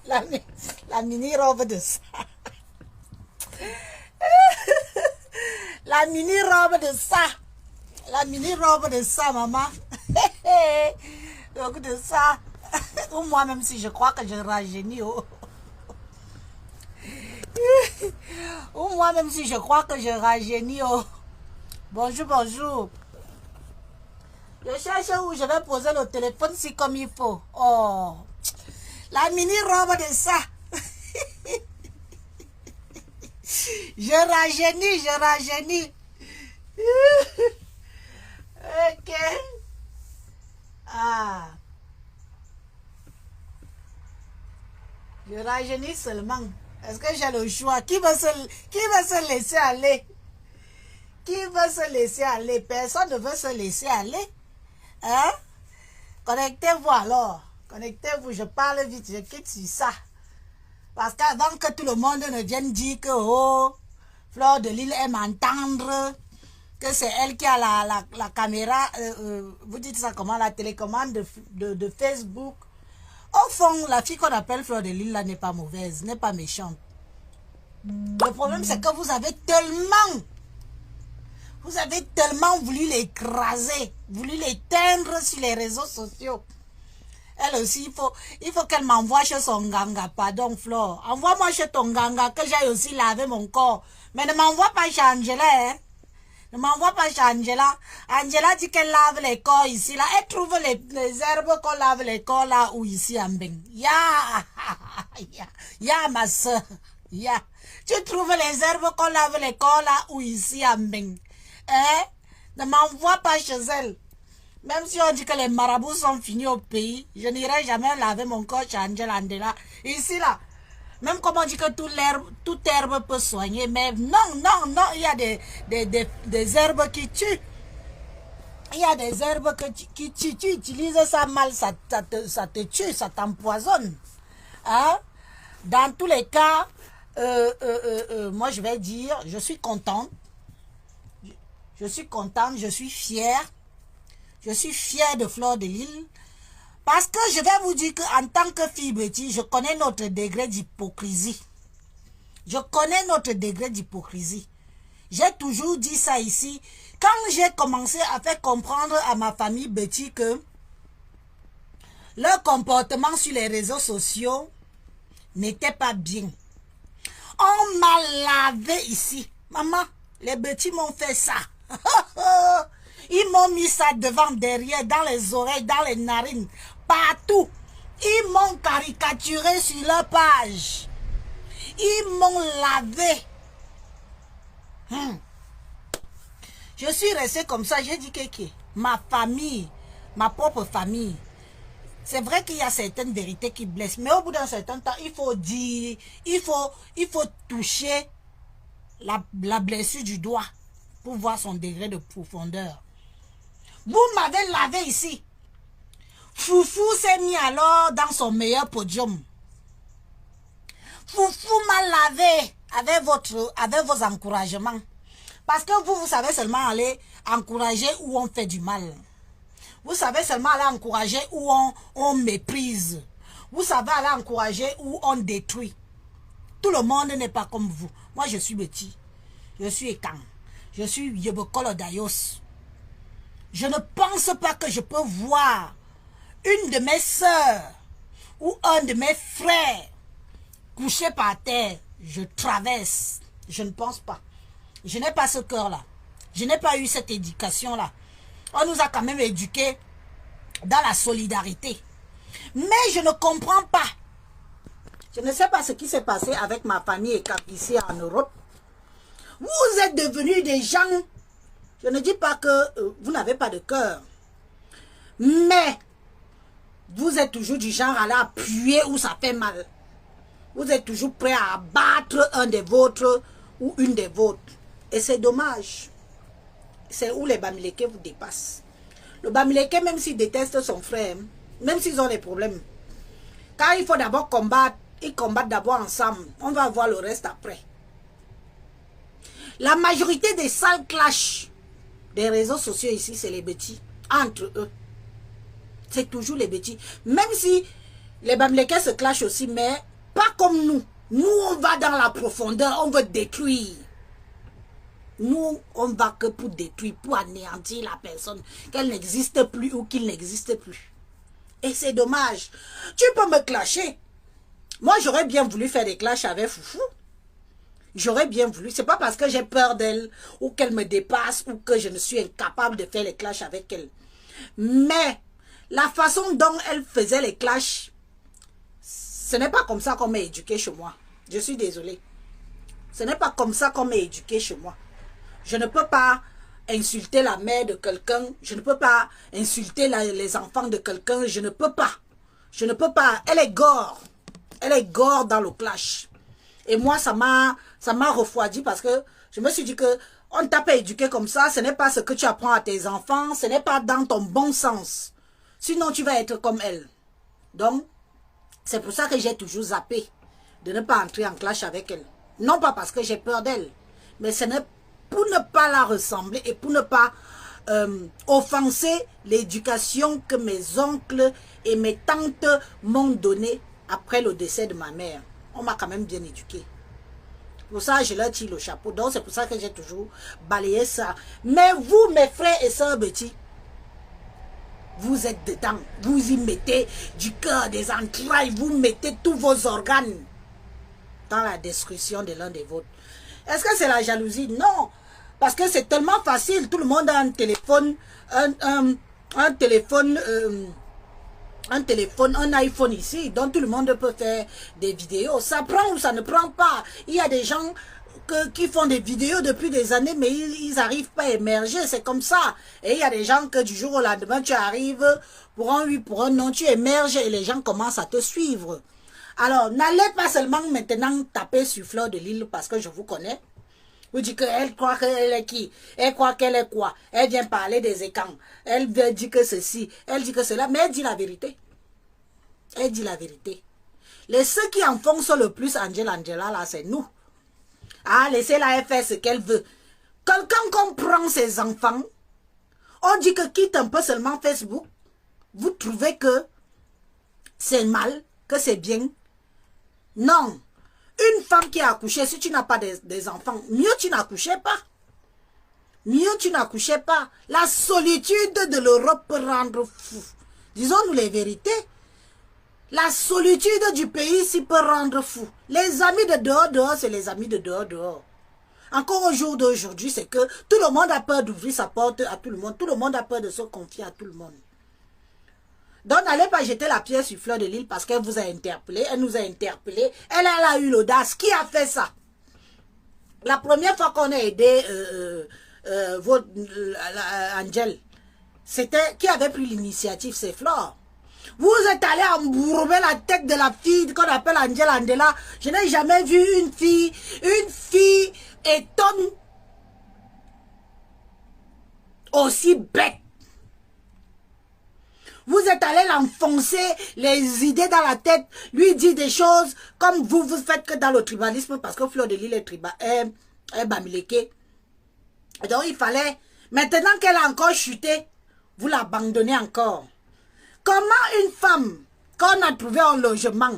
la mini robe de ça. La mini robe de ça. La mini robe de ça, maman. Donc de ça. Ou moi, même si je crois que je rajeunis. Oh. Ou moi, même si je crois que je rajeunis. Oh. Bonjour, bonjour. Je cherche où je vais poser le téléphone si comme il faut. Oh. La mini robe de ça. Je rajeunis. Ok. Ah. Je rajeunis seulement. Est-ce que j'ai le choix? Qui veut se laisser aller? Qui veut se laisser aller? Personne ne veut se laisser aller. Hein? Connectez-vous alors. Connectez-vous, je parle vite, je quitte sur ça. Parce qu'avant que tout le monde ne vienne dire que oh, Fleur de Lille aime entendre, que c'est elle qui a la caméra, vous dites ça comment, la télécommande de Facebook. Au fond, la fille qu'on appelle Fleur de Lille là n'est pas mauvaise, n'est pas méchante. Le problème c'est que vous avez tellement voulu l'écraser, voulu l'éteindre sur les réseaux sociaux. Elle aussi, il faut qu'elle m'envoie chez son ganga. Pardon, Flore. Envoie-moi chez ton ganga que j'aille aussi laver mon corps. Mais ne m'envoie pas chez Angela, hein. Ne m'envoie pas chez Angela. Angela dit qu'elle lave les corps ici, là. Elle trouve les herbes qu'on lave les corps là ou ici en Beng. Ya, ma soeur. Ya. Tu trouves les herbes qu'on lave les corps là ou ici en Beng. Hein? Ne m'envoie pas chez elle. Même si on dit que les marabouts sont finis au pays, je n'irai jamais laver mon corps chez Angela Andela. Ici, là, même comme on dit que toute herbe peut soigner, mais non, il y a des herbes qui tuent. Il y a des herbes qui tuent. Tu utilises ça mal, ça te tue, ça t'empoisonne. Hein? Dans tous les cas, moi je vais dire, je suis contente. Je suis contente, je suis fière. Je suis fière de Fleur de Lille. Parce que je vais vous dire qu'en tant que fille Betty, je connais notre degré d'hypocrisie. Je connais notre degré d'hypocrisie. J'ai toujours dit ça ici. Quand j'ai commencé à faire comprendre à ma famille Betty que leur comportement sur les réseaux sociaux n'était pas bien. On m'a lavé ici. Maman, les Betty m'ont fait ça. Ils m'ont mis ça devant, derrière, dans les oreilles, dans les narines, partout. Ils m'ont caricaturé sur leur page. Ils m'ont lavé. Je suis restée comme ça. J'ai dit que ma famille, ma propre famille, c'est vrai qu'il y a certaines vérités qui blessent, mais au bout d'un certain temps, il faut dire, il faut toucher la blessure du doigt pour voir son degré de profondeur. Vous m'avez lavé ici. Foufou s'est mis alors dans son meilleur podium. Foufou m'a lavé avec vos encouragements. Parce que vous savez seulement aller encourager où on fait du mal. Vous savez seulement aller encourager où on méprise. Vous savez aller encourager où on détruit. Tout le monde n'est pas comme vous. Moi, je suis Betty. Je suis Ekan. Je suis Yebokolo Dayos. Je ne pense pas que je peux voir une de mes sœurs ou un de mes frères couché par terre. Je traverse. Je ne pense pas. Je n'ai pas ce cœur-là. Je n'ai pas eu cette éducation-là. On nous a quand même éduqués dans la solidarité. Mais je ne comprends pas. Je ne sais pas ce qui s'est passé avec ma famille ici en Europe. Vous êtes devenus des gens... Je ne dis pas que vous n'avez pas de cœur. Mais vous êtes toujours du genre à aller appuyer où ça fait mal. Vous êtes toujours prêt à abattre un des vôtres ou une des vôtres. Et c'est dommage. C'est où les Bamileke vous dépassent. Le Bamileke, même s'il déteste son frère, même s'ils ont des problèmes, quand il faut d'abord combattre, ils combattent d'abord ensemble. On va voir le reste après. La majorité des sales clashs des réseaux sociaux ici, c'est les Betty. Entre eux. C'est toujours les Betty. Même si Les Bamileke se clashent aussi, mais pas comme nous. Nous, on va dans la profondeur, on veut détruire. Nous, on va que pour détruire, pour anéantir la personne, qu'elle n'existe plus ou qu'il n'existe plus. Et c'est dommage. Tu peux me clasher. Moi, j'aurais bien voulu faire des clashs avec Foufou. J'aurais bien voulu. C'est pas parce que j'ai peur d'elle ou qu'elle me dépasse ou que je ne suis incapable de faire les clashs avec elle. Mais la façon dont elle faisait les clashs, ce n'est pas comme ça qu'on m'a éduqué chez moi. Je suis désolée. Ce n'est pas comme ça qu'on m'a éduqué chez moi. Je ne peux pas insulter la mère de quelqu'un. Je ne peux pas insulter les enfants de quelqu'un. Je ne peux pas. Je ne peux pas. Elle est gore. Elle est gore dans le clash. Et moi, ça m'a refroidi parce que je me suis dit que on t'a pas éduqué comme ça. Ce n'est pas ce que tu apprends à tes enfants. Ce n'est pas dans ton bon sens. Sinon, tu vas être comme elle. Donc, c'est pour ça que j'ai toujours zappé de ne pas entrer en clash avec elle. Non pas parce que j'ai peur d'elle, mais ce n'est pour ne pas la ressembler et pour ne pas offenser l'éducation que mes oncles et mes tantes m'ont donnée après le décès de ma mère. On m'a quand même bien éduquée. Pour ça, je leur tire le chapeau. Donc, c'est pour ça que j'ai toujours balayé ça. Mais vous, mes frères et sœurs petits, vous êtes dedans. Vous y mettez du cœur, des entrailles. Vous mettez tous vos organes dans la destruction de l'un des vôtres. Est-ce que c'est la jalousie? Non. Parce que c'est tellement facile. Tout le monde a un téléphone, un téléphone, un iPhone ici. Donc tout le monde peut faire des vidéos. Ça prend ou ça ne prend pas. Il y a des gens qui font des vidéos depuis des années, mais ils n'arrivent pas à émerger. C'est comme ça. Et il y a des gens que du jour au lendemain, tu arrives pour un oui, pour un non, tu émerges et les gens commencent à te suivre. Alors, n'allez pas seulement maintenant taper sur Fleur de Lys parce que je vous connais. Vous dites qu'elle croit qu'elle est qui? Elle croit qu'elle est quoi? Elle vient parler des écrans. Elle dit que ceci, elle dit que cela, mais elle dit la vérité. Elle dit la vérité. Ceux qui enfoncent le plus Angela, là, c'est nous. Ah, laissez-la faire ce qu'elle veut. Quelqu'un comprend ses enfants. On dit que quitte un peu seulement Facebook. Vous trouvez que c'est mal, que c'est bien. Non. Une femme qui a accouché, si tu n'as pas des enfants, mieux tu n'accouchais pas. Mieux tu n'accouchais pas. La solitude de l'Europe peut rendre fou. Disons-nous les vérités. La solitude du pays ici peut rendre fou. Les amis de dehors, c'est les amis de dehors. Encore au jour d'aujourd'hui, c'est que tout le monde a peur d'ouvrir sa porte à tout le monde. Tout le monde a peur de se confier à tout le monde. Donc, n'allez pas jeter la pierre sur Fleur de Lys parce qu'elle vous a interpellé. Elle nous a interpellé. Elle a eu l'audace. Qui a fait ça? La première fois qu'on a aidé Angel, c'était qui avait pris l'initiative? C'est Fleur. Vous êtes allé embourber la tête de la fille qu'on appelle Angel Andela. Je n'ai jamais vu une fille étonne aussi bête. Vous êtes allé l'enfoncer les idées dans la tête, lui dire des choses comme vous faites que dans le tribalisme parce que Fleur de Lys est Bamileke. Donc il fallait, maintenant qu'elle a encore chuté, vous l'abandonnez encore. Comment une femme, quand on a trouvé un logement,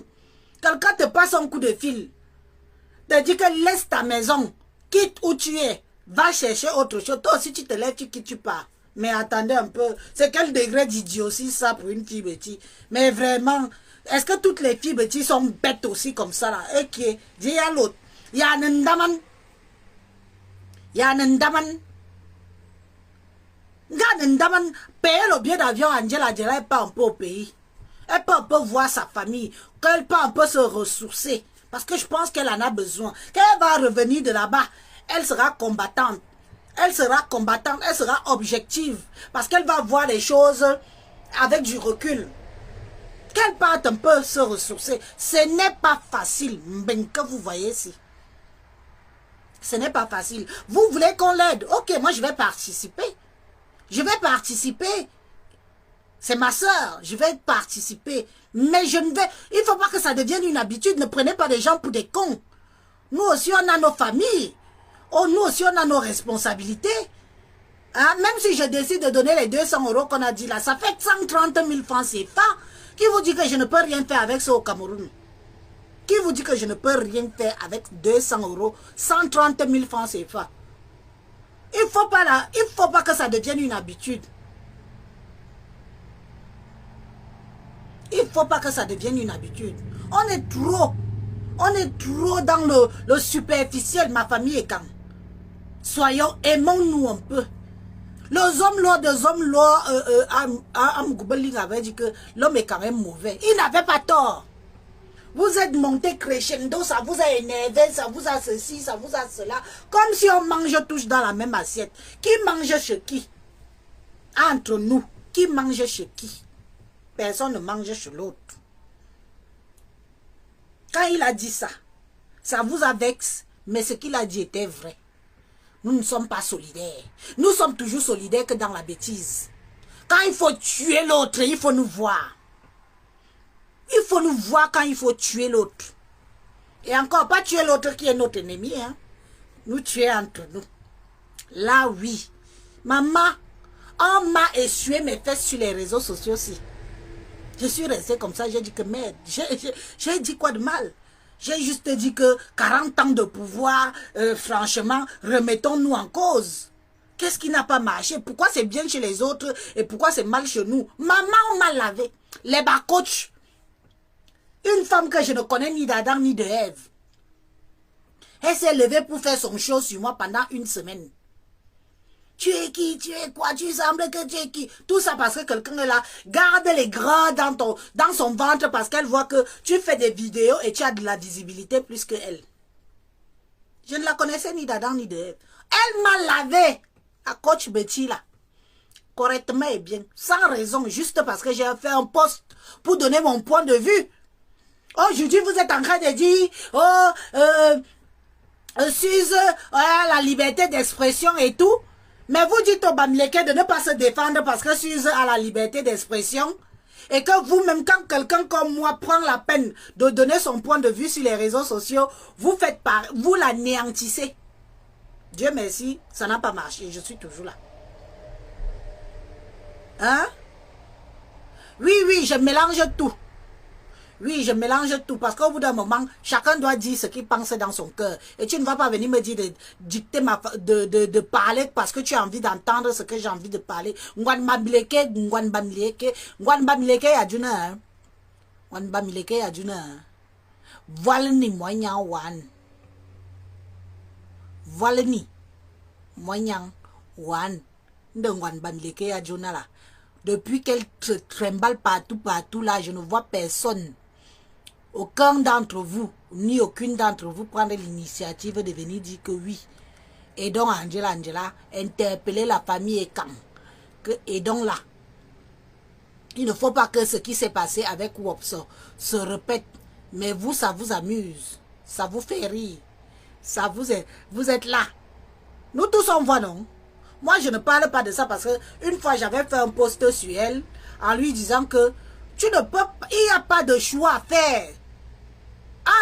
quelqu'un te passe un coup de fil, te dit que laisse ta maison, quitte où tu es, va chercher autre chose. Toi aussi tu te lèves, tu quittes, tu pars. Mais attendez un peu, c'est quel degré d'idiotie ça pour une fille bêtise? Mais vraiment, est-ce que toutes les filles bêtises sont bêtes aussi comme ça là? Ok, dis à l'autre, il y a un ndaman. Il y a un ndaman. Ndaman, payer le billet d'avion, Angela Adjela, elle part un peu au pays. Elle peut un peu voir sa famille, qu'elle peut un peu se ressourcer. Parce que je pense qu'elle en a besoin. Quand elle va revenir de là-bas, elle sera combattante. Elle sera combattante, elle sera objective. Parce qu'elle va voir les choses avec du recul. Qu'elle parte un peu se ressourcer. Ce n'est pas facile, que vous voyez ici. Ce n'est pas facile. Vous voulez qu'on l'aide? Ok, moi je vais participer. Je vais participer. C'est ma soeur, je vais participer. Mais je ne vais... Il ne faut pas que ça devienne une habitude. Ne prenez pas les gens pour des cons. Nous aussi, on a nos familles. Oh, nous aussi, on a nos responsabilités. Hein? Même si je décide de donner les 200 € qu'on a dit là, ça fait 130 000 francs CFA. Qui vous dit que je ne peux rien faire avec ça au Cameroun? Qui vous dit que je ne peux rien faire avec 200 €, 130 000 francs CFA? Il faut pas que ça devienne une habitude. Il ne faut pas que ça devienne une habitude. On est trop dans le superficiel, ma famille est quand. Soyons, aimons-nous un peu. Les hommes avait dit que l'homme est quand même mauvais. Il n'avait pas tort. Vous êtes monté crescendo, ça vous a énervé, ça vous a ceci, ça vous a cela. Comme si on mange tous dans la même assiette. Qui mange chez qui? Entre nous, qui mange chez qui? Personne ne mange chez l'autre. Quand il a dit ça, ça vous a vexé, mais ce qu'il a dit était vrai. Nous ne sommes pas solidaires. Nous sommes toujours solidaires que dans la bêtise. Quand il faut tuer l'autre, il faut nous voir. Il faut nous voir quand il faut tuer l'autre. Et encore, pas tuer l'autre qui est notre ennemi. Hein? Nous tuer entre nous. Là, oui. Maman, on m'a essuyé mes fesses sur les réseaux sociaux aussi. Je suis restée comme ça, j'ai dit que merde, j'ai dit quoi de mal? J'ai juste dit que 40 ans de pouvoir, franchement, remettons-nous en cause. Qu'est-ce qui n'a pas marché? Pourquoi c'est bien chez les autres et pourquoi c'est mal chez nous? Maman, on m'a lavé. Les bas-coachs. Une femme que je ne connais ni d'Adam ni de Ève. Elle s'est levée pour faire son show sur moi pendant une semaine. Tu es qui? Tu es quoi? Tu sembles que tu es qui? Tout ça parce que quelqu'un est là. Garde les gras dans son ventre parce qu'elle voit que tu fais des vidéos et tu as de la visibilité plus que elle. Je ne la connaissais ni d'Adam ni de Ève. Elle m'a lavé à Coach Betty là. Correctement et bien. Sans raison. Juste parce que j'ai fait un post pour donner mon point de vue. Aujourd'hui, vous êtes en train de dire, Suze, la liberté d'expression et tout. Mais vous dites au Bamileke de ne pas se défendre parce que Suze a la liberté d'expression. Et que vous-même, quand quelqu'un comme moi prend la peine de donner son point de vue sur les réseaux sociaux, vous l'anéantissez. Dieu merci, ça n'a pas marché, je suis toujours là. Hein? Oui, je mélange tout. Oui, je mélange tout parce qu'au bout d'un moment, chacun doit dire ce qu'il pense dans son cœur. Et tu ne vas pas venir me dire de dicter de parler parce que tu as envie d'entendre ce que j'ai envie de parler. Depuis qu'elle se trimballe partout là, je ne vois personne. Aucun d'entre vous, ni aucune d'entre vous prendre l'initiative de venir dire que oui. Et donc Angela, interpeller la famille et quand. Et donc là, il ne faut pas que ce qui s'est passé avec Wops se répète. Mais vous, ça vous amuse. Ça vous fait rire. Vous êtes là. Nous tous on voit, non? Moi, je ne parle pas de ça parce que une fois, j'avais fait un post sur elle en lui disant que tu ne peux pas, il n'y a pas de choix à faire.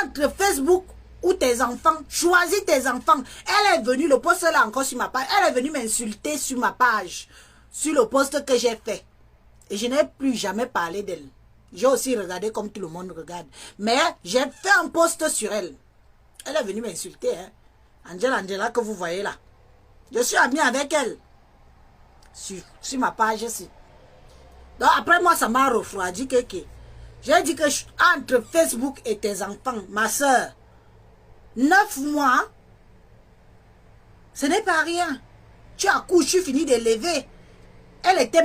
Entre Facebook ou tes enfants, choisis tes enfants. Elle est venue, le post là encore sur ma page, elle est venue m'insulter sur ma page, sur le post que j'ai fait. Et je n'ai plus jamais parlé d'elle. J'ai aussi regardé comme tout le monde regarde. Mais j'ai fait un post sur elle. Elle est venue m'insulter. Hein. Angela que vous voyez là. Je suis amie avec elle. Sur ma page ici. Donc après moi, ça m'a refroidi. J'ai dit que entre Facebook et tes enfants, ma soeur, 9 mois, ce n'est pas rien. Tu as couché, fini de lever. Elle était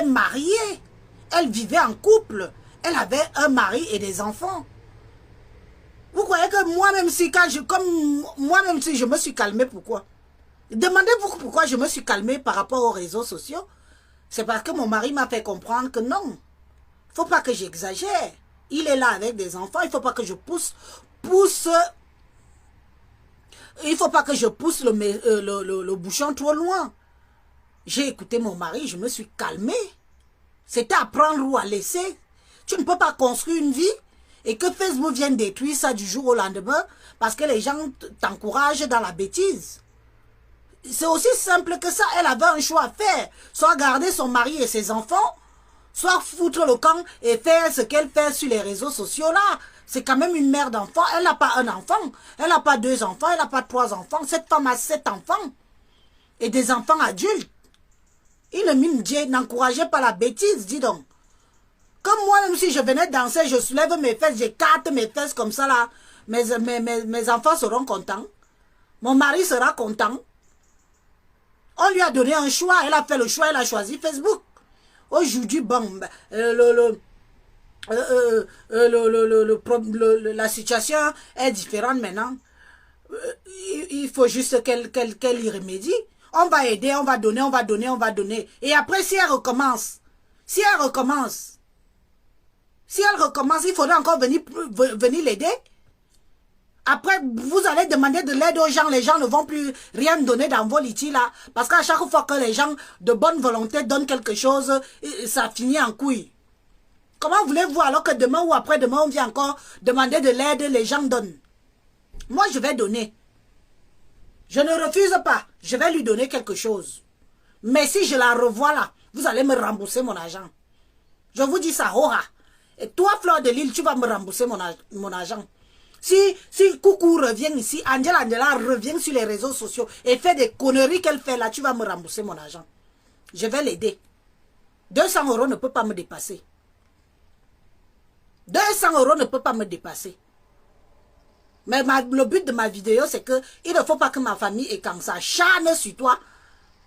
mariée. Elle vivait en couple. Elle avait un mari et des enfants. Vous croyez que moi-même si je me suis calmée, pourquoi? Demandez-vous pourquoi je me suis calmée par rapport aux réseaux sociaux. C'est parce que mon mari m'a fait comprendre que non. Il ne faut pas que j'exagère. Il est là avec des enfants. Il ne faut pas que je pousse le bouchon trop loin. J'ai écouté mon mari, je me suis calmée. C'était à prendre ou à laisser. Tu ne peux pas construire une vie et que Facebook vienne détruire ça du jour au lendemain parce que les gens t'encouragent dans la bêtise. C'est aussi simple que ça. Elle avait un choix à faire. Soit garder son mari et ses enfants, soit foutre le camp et faire ce qu'elle fait sur les réseaux sociaux là. C'est quand même une mère d'enfant. Elle n'a pas un enfant. Elle n'a pas 2 enfants. Elle n'a pas 3 enfants. Cette femme a 7 enfants. Et des enfants adultes. Il ne mine Dieu, n'encourageait pas la bêtise, dis donc. Comme moi, même si je venais danser, je soulève mes fesses, j'écarte mes fesses comme ça là. Mes enfants seront contents. Mon mari sera content. On lui a donné un choix. Elle a fait le choix. Elle a choisi Facebook. Aujourd'hui, bon, la situation est différente maintenant. Il faut juste qu'elle y remédie. On va aider, on va donner, on va donner, on va donner. Et après, si elle recommence, il faudra encore venir l'aider. Après, vous allez demander de l'aide aux gens. Les gens ne vont plus rien donner dans vos litiges là. Parce qu'à chaque fois que les gens de bonne volonté donnent quelque chose, ça finit en couille. Comment voulez-vous alors que demain ou après-demain, on vient encore demander de l'aide, les gens donnent? Moi, je vais donner. Je ne refuse pas. Je vais lui donner quelque chose. Mais si je la revois là, vous allez me rembourser mon argent. Je vous dis ça, oh, et toi, Fleur de Lille, tu vas me rembourser mon argent. Si Coucou revient ici, Angela revient sur les réseaux sociaux et fait des conneries qu'elle fait là, tu vas me rembourser mon argent. Je vais l'aider. 200 € ne peut pas me dépasser. 200 € ne peut pas me dépasser. Mais le but de ma vidéo, c'est que il ne faut pas que ma famille et quand ça charne sur toi,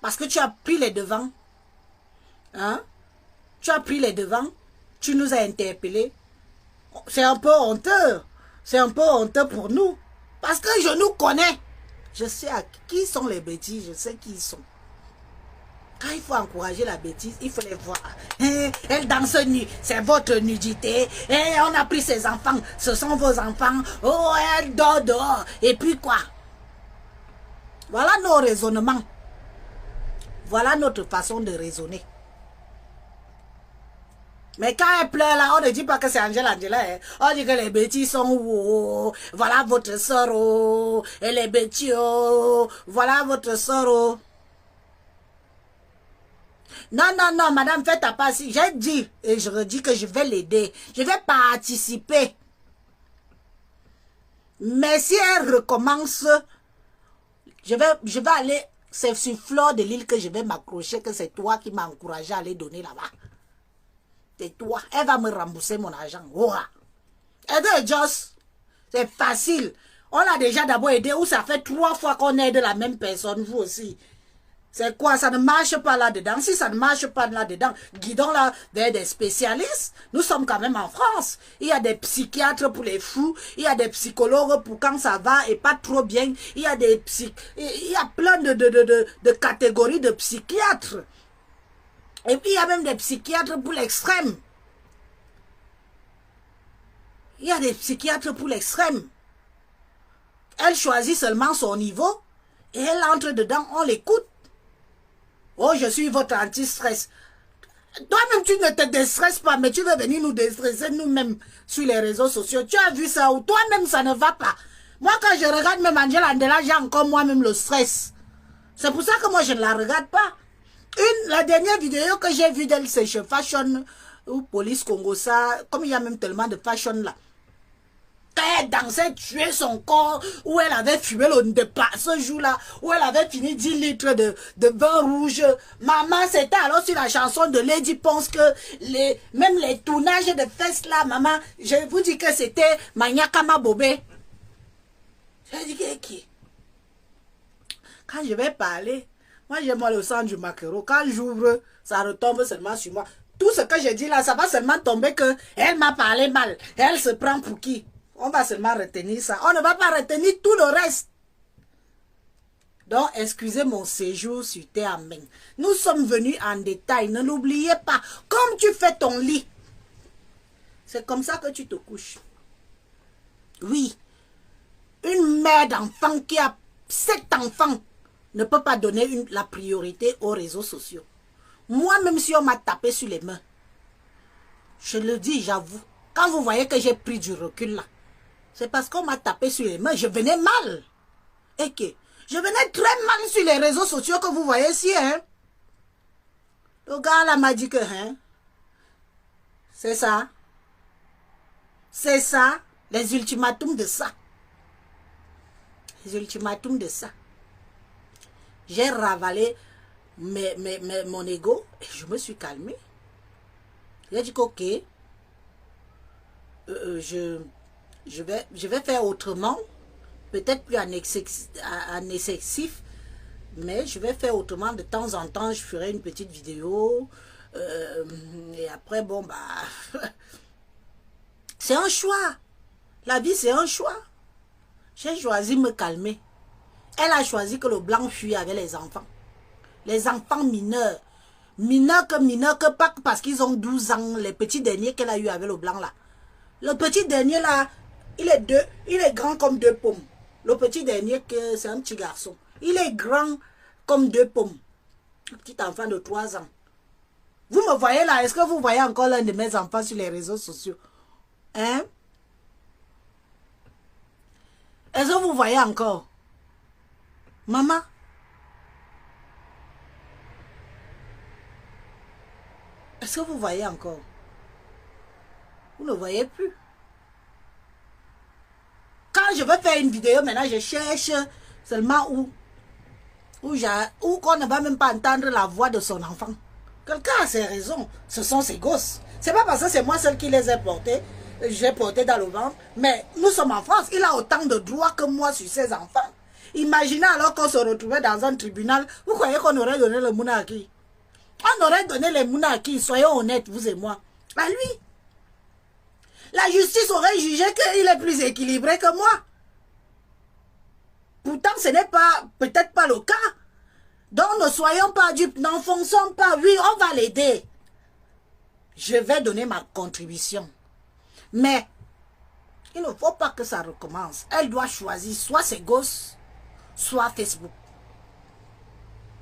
parce que tu as pris les devants. Hein? Tu as pris les devants. Tu nous as interpellés. C'est un peu honteux. C'est un peu honteux pour nous. Parce que je nous connais. Je sais qui sont les bêtises. Je sais qui ils sont. Quand il faut encourager la bêtise, il faut les voir. Elle danse nue, c'est votre nudité. On a pris ses enfants, ce sont vos enfants. Oh, elle dort dehors. Et puis quoi? Voilà nos raisonnements. Voilà notre façon de raisonner. Mais quand elle pleure là, on ne dit pas que c'est Angela. Hein. On dit que les bêtises sont oh, voilà votre soeur, oh, et les bêtises, oh, voilà votre soeur. Oh. Non, non, non, madame, faites ta part. J'ai dit, et je redis que je vais l'aider. Je vais participer. Mais si elle recommence, je vais aller, c'est sur Fleur de Lille que je vais m'accrocher, que c'est toi qui m'as encouragé à aller donner là-bas. C'est toi. Elle va me rembourser mon argent. Oh. Aider Joss, c'est facile. On l'a déjà d'abord aidé, ou ça fait 3 fois qu'on aide la même personne, vous aussi. C'est quoi? Ça ne marche pas là-dedans. Si ça ne marche pas là-dedans, guidons-la vers des spécialistes. Nous sommes quand même en France. Il y a des psychiatres pour les fous. Il y a des psychologues pour quand ça va et pas trop bien. Il y a plein de catégories de psychiatres. Et puis il y a même des psychiatres pour l'extrême. Il y a des psychiatres pour l'extrême. Elle choisit seulement son niveau et elle entre dedans, on l'écoute. Oh, je suis votre anti-stress. Toi-même, tu ne te déstresses pas, mais tu veux venir nous déstresser nous-mêmes sur les réseaux sociaux. Tu as vu ça ou toi-même, ça ne va pas. Moi, quand je regarde même Angela Andela, j'ai encore moi-même le stress. C'est pour ça que moi, je ne la regarde pas. La dernière vidéo que j'ai vue d'elle, c'est chez Fashion ou Police Congo, ça, comme il y a même tellement de fashion là. Quand elle dansait, tuer son corps, où elle avait fumé le départ ce jour-là, où elle avait fini 10 litres de vin rouge. Maman, c'était alors sur la chanson de Lady Ponce que même les tournages de fesses là, maman, je vous dis que c'était Maniakama Bobé. J'ai dit qui? Quand je vais parler, moi j'ai moi le sang du maquereau. Quand j'ouvre, ça retombe seulement sur moi. Tout ce que je dis là, ça va seulement tomber que elle m'a parlé mal. Elle se prend pour qui? On va seulement retenir ça. On ne va pas retenir tout le reste. Donc, excusez mon séjour sur terre en main. Nous sommes venus en détail. Ne l'oubliez pas. Comme tu fais ton lit, c'est comme ça que tu te couches. Oui. Une mère d'enfant qui a 7 enfants ne peut pas donner la priorité aux réseaux sociaux. Moi, même si on m'a tapé sur les mains, je le dis, j'avoue. Quand vous voyez que j'ai pris du recul là, c'est parce qu'on m'a tapé sur les mains. Je venais mal. Et que Je venais très mal sur les réseaux sociaux que vous voyez ici, hein. Le gars là m'a dit que, hein, c'est ça. C'est ça, les ultimatums de ça. Les ultimatums de ça. J'ai ravalé mon ego et je me suis calmée. J'ai dit qu'ok, je vais faire autrement. Peut-être plus en excessif, mais je vais faire autrement. De temps en temps, je ferai une petite vidéo. Et après, bon, bah... c'est un choix. La vie, c'est un choix. J'ai choisi de me calmer. Elle a choisi que le blanc fuit avec les enfants. Les enfants mineurs. Mineurs que pas parce qu'ils ont 12 ans. Les petits derniers qu'elle a eu avec le blanc là. Le petit dernier là, il est grand comme 2 pommes. Le petit dernier, c'est un petit garçon. Il est grand comme 2 pommes. Un petit enfant de 3 ans. Vous me voyez là, est-ce que vous voyez encore l'un de mes enfants sur les réseaux sociaux? Hein? Est-ce que vous voyez encore? Maman? Est-ce que vous voyez encore? Vous ne voyez plus. Quand je veux faire une vidéo, maintenant je cherche seulement où qu'on ne va même pas entendre la voix de son enfant. Quelqu'un a ses raisons. Ce sont ses gosses. C'est pas parce que c'est moi seul qui les ai portés. J'ai porté dans le ventre. Mais nous sommes en France. Il a autant de droits que moi sur ses enfants. Imaginez alors qu'on se retrouvait dans un tribunal. Vous croyez qu'on aurait donné le mouna à qui? On aurait donné les mouna à qui? Soyons honnêtes, vous et moi. À lui. La justice aurait jugé qu'il est plus équilibré que moi. Pourtant, ce n'est pas, peut-être pas le cas. Donc, ne soyons pas dupes, n'enfonçons pas. Oui, on va l'aider. Je vais donner ma contribution. Mais, il ne faut pas que ça recommence. Elle doit choisir soit ses gosses, soit Facebook.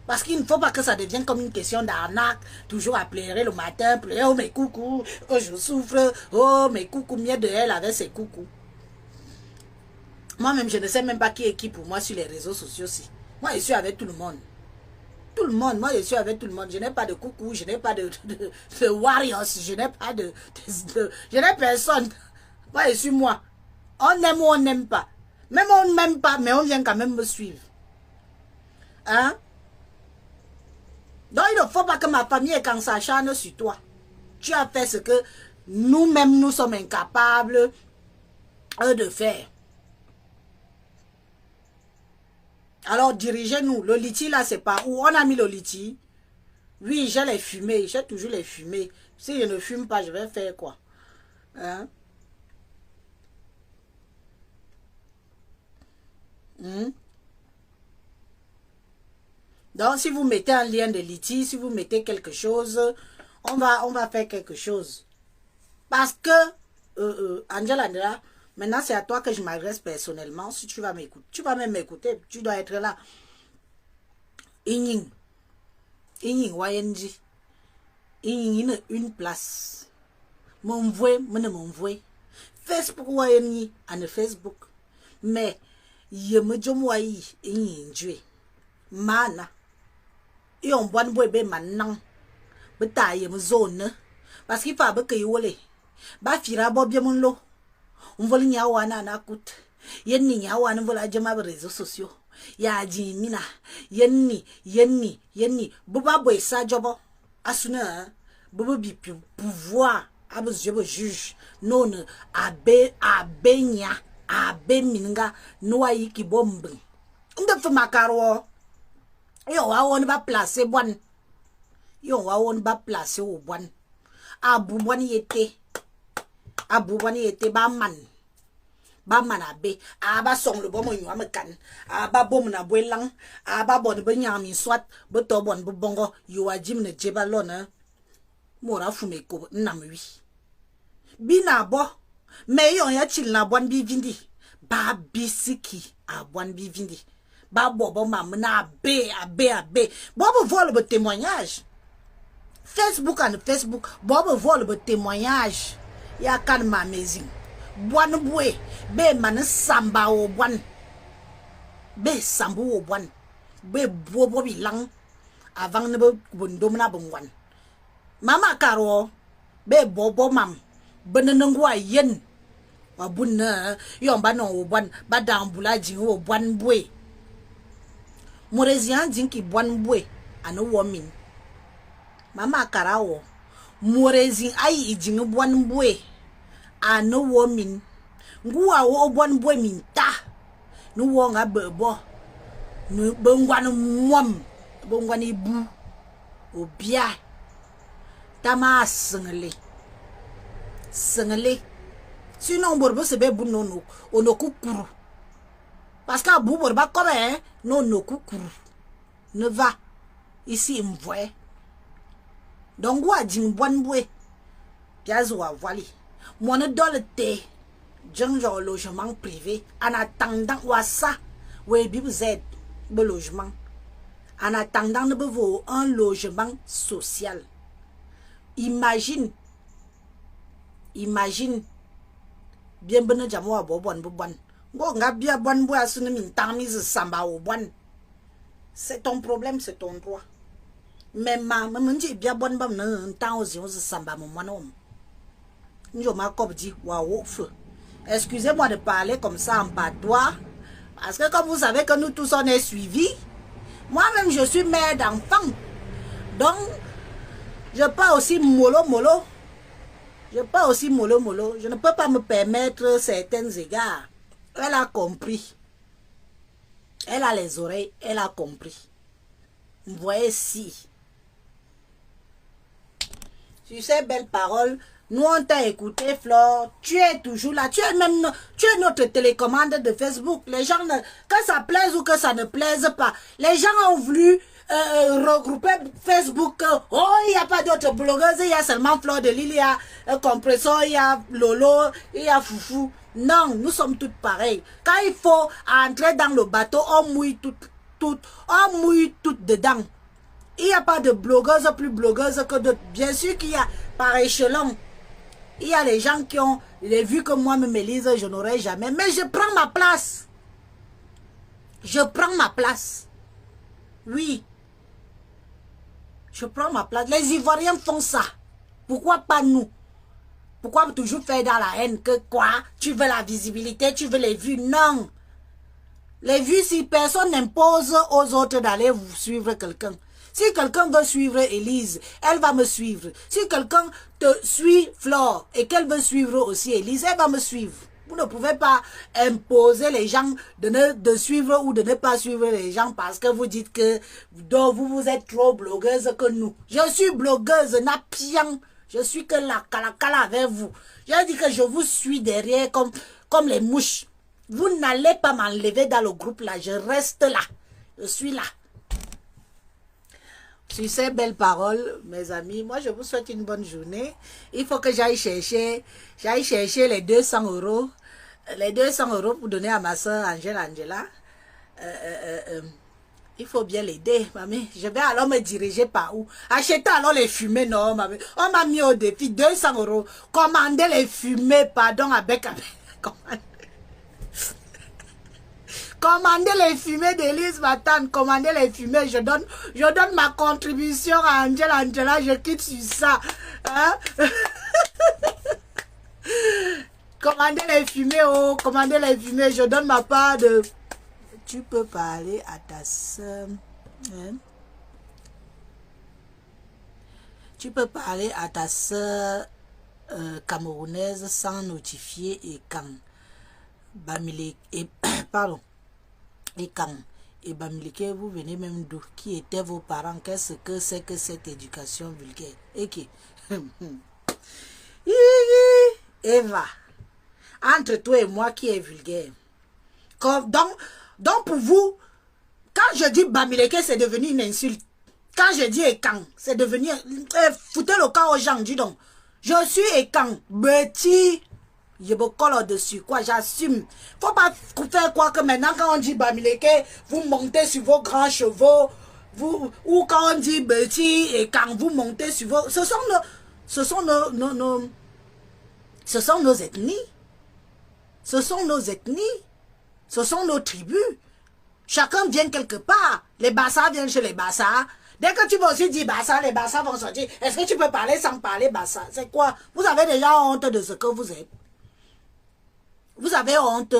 Parce qu'il ne faut pas que ça devienne comme une question d'arnaque. Toujours à pleurer le matin, pleurer, oh mes coucous, oh je souffre, oh mes coucous, mieux de elle avec ses coucous. Moi-même, je ne sais même pas qui est qui pour moi sur les réseaux sociaux. Moi, je suis avec tout le monde. Tout le monde, moi je suis avec tout le monde. Je n'ai pas de coucou, je n'ai pas de warriors, je n'ai pas je n'ai personne. Moi je suis moi. On aime ou on n'aime pas. Même on ne m'aime pas, mais on vient quand même me suivre. Hein? Donc il ne faut pas que ma famille ait quand s'acharne sur toi. Tu as fait ce que nous-mêmes nous sommes incapables de faire. Alors, dirigez-nous. Le litchi, là, c'est pas où on a mis le litchi. Oui, j'ai les fumées. J'ai toujours les fumées. Si je ne fume pas, je vais faire quoi? Hein? Donc, si vous mettez un lien de litchi, si vous mettez quelque chose, on va faire quelque chose. Parce que, Angela, maintenant, c'est à toi que je m'adresse personnellement. Si tu vas m'écouter, tu vas même m'écouter. Tu dois être là. Inying, YNG. Inying, une place. Mon voix, mon voix. Facebook, YNG, and Facebook. Mais, ye me jomwayi, inying, mana. Et on boit bébé maintenant. Bataille, me zone. Parce qu'il faut que you wole. Ba fira bobie mon lo. On vole nyawana na kut. Yenni nyawana vola jama réseaux sociaux. Ya jimina. Yenni. Boba boy sa jobo. Asuna. Bobo bi pouvoir. Abus juge. Non. Abe nya. Abe minga. Noayi ki bombe. Nde fe makaro. Yo wa on va placer bon. Yo wa on va placer au bon. Abu bon yete. Abu bon yete ba man abe. Aba song le bon mo nywa mekan. Aba bom na bwelang. Aba bon be nyami swat. Be to bon be bongo. Yo wa jim ne jeba lona. Mora fume ko nam wi. Bina bo. Me yo ya chil na bon bi vindi. Ba bisiki a bon bi vindi. Ba bobo mam na abe. Bobo vole be témoignage. Facebook and Facebook. Bobo vole be témoignage. Ya kan amazing. Boan bwe. Be man samba o boan. be sambu o bon be bobo bilang avant ne be bondomna bongwan mama karo be bobo mam benenengwa yen wabuna yomba no o bon badambula jin o bon bwe morezian jin ki bon bwe anu womin mama karawo morezin ai ijin bon bwe anu womin nguwa wo bon bwe minta nu wo nga bebo nu bongwan mwam bongwan ibu obia tama sengle sinon borbo se be bu nono ono kukuru parce que bu borba comme non no kukuru ne va ici mvoye donc wa jing bon bwe piazo wa vali mon dolete genre logement privé en attendant wa ça oui vous êtes le logement en attendant de vous un logement social. Imagine bien bonne jamo bo bon go nga bia bon bo asunu min tamise samba o bon. C'est ton problème, c'est ton droit. Mais maman me dit bien bon bam nan tan ozi samba mo monom. Njo ma kop di wa wo feu. Excusez-moi de parler comme ça en patois, parce que comme vous savez que nous tous on est suivis, moi-même je suis mère d'enfant, donc je parle aussi mollo, je ne peux pas me permettre certains égards. Elle a compris, elle a les oreilles, elle a compris. Vous voyez si, sur ces belles paroles, nous on t'a écouté, Flore, tu es toujours là, tu es notre télécommande de Facebook. Les gens, que ça plaise ou que ça ne plaise pas, les gens ont voulu regrouper Facebook. Oh, il n'y a pas d'autres blogueuses, il y a seulement Flore de Lille, il y a Compressor, il y a Lolo, il y a Foufou. Non, nous sommes toutes pareilles. Quand il faut entrer dans le bateau, on mouille toutes dedans. Il n'y a pas de blogueuses plus blogueuses que d'autres. Bien sûr qu'il y a par échelon. Il y a les gens qui ont les vues que moi, Mélise, je n'aurai jamais. Mais je prends ma place. Je prends ma place. Oui. Je prends ma place. Les Ivoiriens font ça. Pourquoi pas nous? Pourquoi toujours faire dans la haine que quoi? Tu veux la visibilité, tu veux les vues? Non. Les vues, si personne n'impose aux autres d'aller vous suivre quelqu'un. Si quelqu'un veut suivre Élise, elle va me suivre. Si quelqu'un te suit Flore et qu'elle veut suivre aussi Élise, elle va me suivre. Vous ne pouvez pas imposer les gens de suivre ou de ne pas suivre les gens parce que vous dites que vous êtes trop blogueuse que nous. Je suis blogueuse, napian. Je suis que la cala avec vous. Je dis que je vous suis derrière comme les mouches. Vous n'allez pas m'enlever dans le groupe là. Je reste là. Je suis là. Sur ces belles paroles, mes amis, moi je vous souhaite une bonne journée. Il faut que j'aille chercher les 200 €. Les 200 € pour donner à ma soeur Angela. Il faut bien l'aider, mamie. Je vais alors me diriger par où? Acheter alors les fumées, non, mamie. On m'a mis au défi 200 €. Commander les fumées, pardon, avec. Commandez les fumées d'Élise Matane, commandez les fumées, je donne ma contribution à Angela, je quitte sur ça. Hein? Commandez les fumées, oh, commandez les fumées, je donne ma part de... Tu peux parler à ta soeur. Hein? Tu peux parler à ta soeur camerounaise sans notifier et quand Bamileke et pardon. Et quand et Bamileke, vous venez même d'où? Qui étaient vos parents? Qu'est-ce que c'est que cette éducation vulgaire? Et qui? Eva, entre toi et moi, qui est vulgaire? Donc pour vous, quand je dis Bamileke, c'est devenu une insulte. Quand je dis Ekan, c'est devenu... foutez le camp aux gens, dis donc. Je suis Ekan, petit... Je me colle dessus, quoi, j'assume. Faut pas faire quoi que maintenant, quand on dit Bamileke, vous montez sur vos grands chevaux, ou quand on dit Betty, et quand vous montez sur vos... Ce sont nos ethnies. Ce sont nos ethnies. Ce sont nos tribus. Chacun vient quelque part. Les Bassa viennent chez les Bassa. Dès que tu vas aussi dire Bassa, les Bassa vont sortir. Est-ce que tu peux parler sans parler Bassa? C'est quoi? Vous avez déjà honte de ce que vous êtes. Vous avez honte.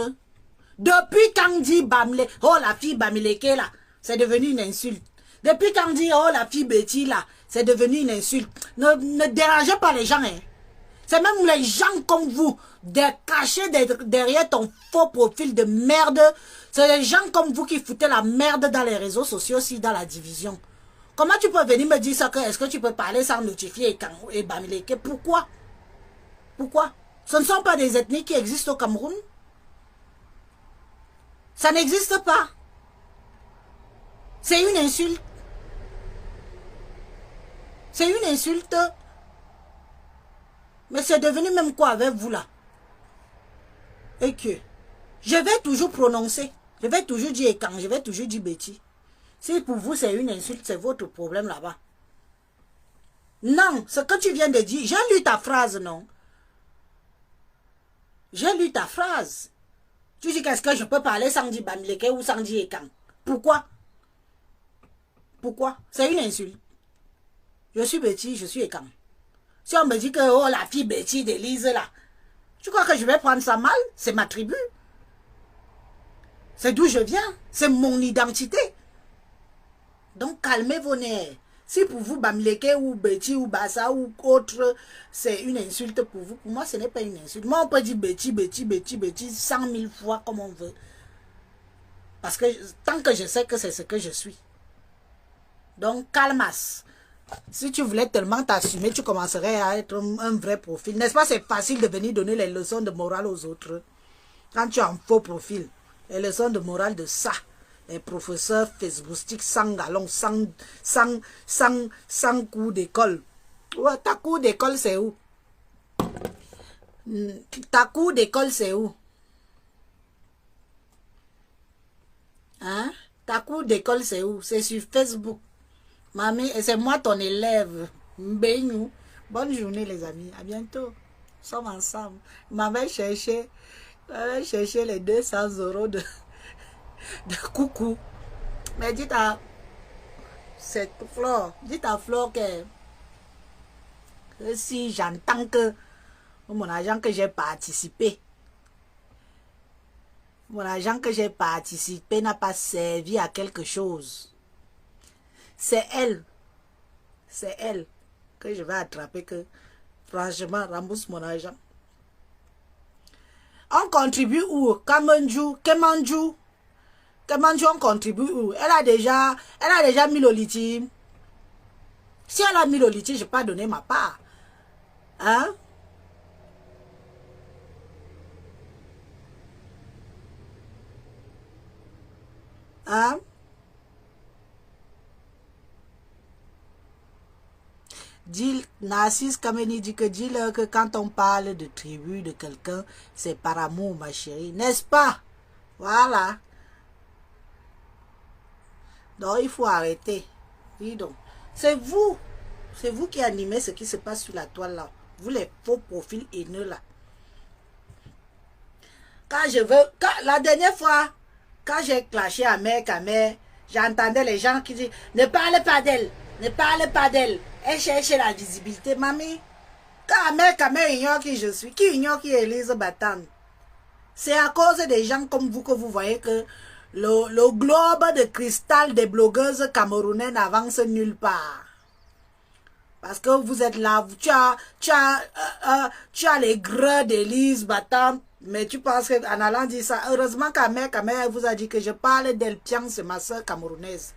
Depuis quand on dit Bamile, oh la fille Bamileke là, c'est devenu une insulte. Depuis quand on dit oh la fille Betty là, c'est devenu une insulte. Ne dérangez pas les gens. Hein. C'est même les gens comme vous, cachés derrière ton faux profil de merde. C'est les gens comme vous qui foutaient la merde dans les réseaux sociaux, aussi dans la division. Comment tu peux venir me dire ça que est-ce que tu peux parler sans notifier et Bamileke? Pourquoi? Pourquoi? Ce ne sont pas des ethnies qui existent au Cameroun. Ça n'existe pas. C'est une insulte. C'est une insulte. Mais c'est devenu même quoi avec vous là? Et que je vais toujours prononcer. Je vais toujours dire quand, je vais toujours dire Betty. Si pour vous c'est une insulte, c'est votre problème là-bas. Non, ce que tu viens de dire, j'ai lu ta phrase, non? J'ai lu ta phrase. Tu dis qu'est-ce que je peux parler sans dire Bamileke ou sans dire Ekan? Pourquoi? Pourquoi? C'est une insulte. Je suis Betty, je suis Ekan. Si on me dit que oh la fille Betty d'Élise là, tu crois que je vais prendre ça mal? C'est ma tribu. C'est d'où je viens. C'est mon identité. Donc calmez vos nerfs. Si pour vous Bamileke ou Betty ou Bassa ou autre, c'est une insulte pour vous. Pour moi, ce n'est pas une insulte. Moi, on peut dire Betty, Betty, Betty, Betty 100 000 fois comme on veut. Parce que tant que je sais que c'est ce que je suis. Donc calmas. Si tu voulais tellement t'assumer, tu commencerais à être un vrai profil. N'est-ce pas, c'est facile de venir donner les leçons de morale aux autres. Quand tu as un faux profil, les leçons de morale de ça. Les professeurs facebookistiques sans galon, sans cours d'école. Ouais, ta cours d'école, c'est où? Ta cours d'école, c'est où? Hein? Ta cours d'école, c'est où? C'est sur Facebook. Mamie, c'est moi ton élève. Mbeinou. Bonne journée les amis. À bientôt. Nous sommes ensemble. M'avait cherché les 200 € de coucou. Mais dites à cette Flore, dites à Flore que si j'entends que mon argent que j'ai participé, n'a pas servi à quelque chose. C'est elle que je vais attraper que, franchement, rembourse mon argent. On contribue où? Kemanju, on contribue où? Elle a déjà mis le litige. Si elle a mis le litige, je n'ai pas donné ma part. Hein? Hein? Narcisse Kameni dit que dis-leur que quand on parle de tribu de quelqu'un, c'est par amour, ma chérie. N'est-ce pas? Voilà. Donc, il faut arrêter. Dis donc. C'est vous qui animez ce qui se passe sur la toile là. Vous les faux profils haineux là. La dernière fois, quand j'ai clashé à mère, j'entendais les gens qui disent ne parlez pas d'elle. Ne parlez pas d'elle. Elle cherche la visibilité, mamie. Quand mère ignore qui je suis, qui ignore qui est Élise Batane. C'est à cause des gens comme vous que vous voyez que le globe de cristal des blogueuses camerounaises n'avance nulle part. Parce que vous êtes là, tu as les grès d'Élise Batane, mais tu penses qu'en allant dire ça, heureusement qu'Amère vous a dit que je parle d'elle, tiens, c'est ma soeur camerounaise.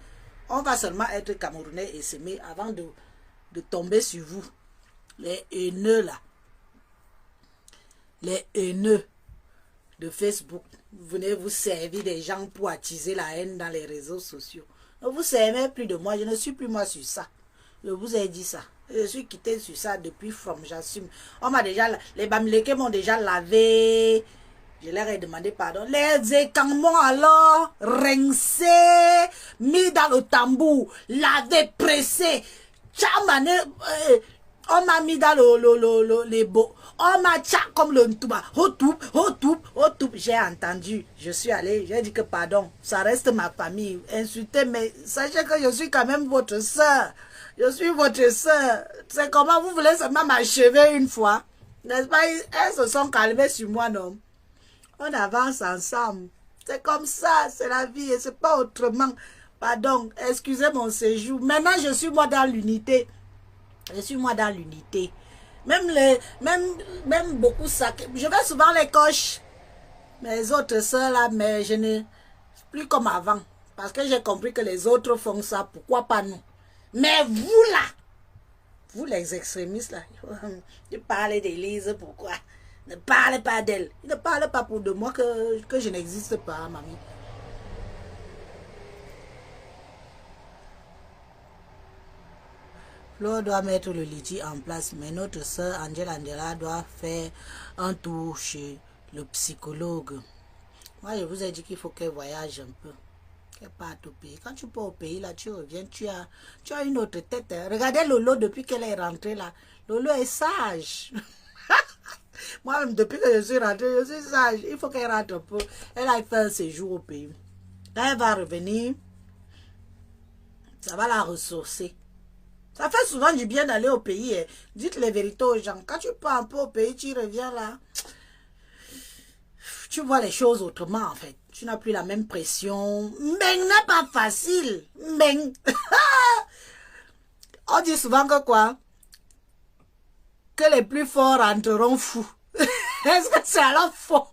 On va seulement être camerounais et s'aimer avant de tomber sur vous. Les haineux là. Les haineux de Facebook. Vous venez vous servir des gens pour attiser la haine dans les réseaux sociaux. Ne vous servez plus de moi. Je ne suis plus moi sur ça. Je vous ai dit ça. Je suis quitté sur ça depuis j'assume. On m'a déjà... Les Bamileke m'ont déjà lavé. Je leur ai demandé pardon. Les écamons alors rincés, mis dans le tambour, lavés, pressés. On m'a mis dans Oh ma tcha, comme le Ntouba. Oh tout. J'ai entendu. Je suis allé, j'ai dit que pardon, ça reste ma famille. Insultez, mais sachez que je suis quand même votre soeur. Je suis votre soeur. C'est comment vous voulez seulement m'achever une fois. N'est-ce pas? Elles se sont calmées sur moi, non? On avance ensemble. C'est comme ça, c'est la vie et c'est pas autrement. Pardon, excusez mon séjour. Maintenant, je suis moi dans l'unité. Je suis moi dans l'unité. Même beaucoup ça. Je vais souvent les coches. Mes autres soeurs là, mais je ne plus comme avant. Parce que j'ai compris que les autres font ça. Pourquoi pas nous? Mais vous là, vous les extrémistes là, vous parlez d'Élise, pourquoi? Ne parlez pas d'elle. Ne parlez pas pour de moi que je n'existe pas, mamie. Flo doit mettre le liti en place, mais notre soeur Angela doit faire un tour chez le psychologue. Moi, je vous ai dit qu'il faut qu'elle voyage un peu. Qu'elle parte au pays. Quand tu pars au pays, là, tu reviens, tu as une autre tête. Hein. Regardez Lolo depuis qu'elle est rentrée là. Lolo est sage. Moi-même, depuis que je suis rentrée, je suis sage. Il faut qu'elle rentre un peu. Elle a fait un séjour au pays. Quand elle va revenir, ça va la ressourcer. Ça fait souvent du bien d'aller au pays. Hein. Dites les vérités aux gens. Quand tu pars un peu au pays, tu reviens là. Tu vois les choses autrement en fait. Tu n'as plus la même pression. Mais n'est pas facile. Mais on dit souvent que quoi? Que les plus forts rentreront fous. Est-ce que c'est alors faux?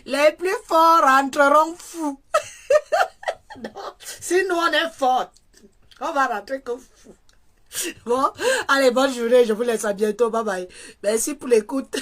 Les plus forts rentreront fous. Non. Si nous on est forts, on va rentrer comme fous. Bon, allez, bonne journée, je vous laisse à bientôt, bye bye. Merci pour l'écoute.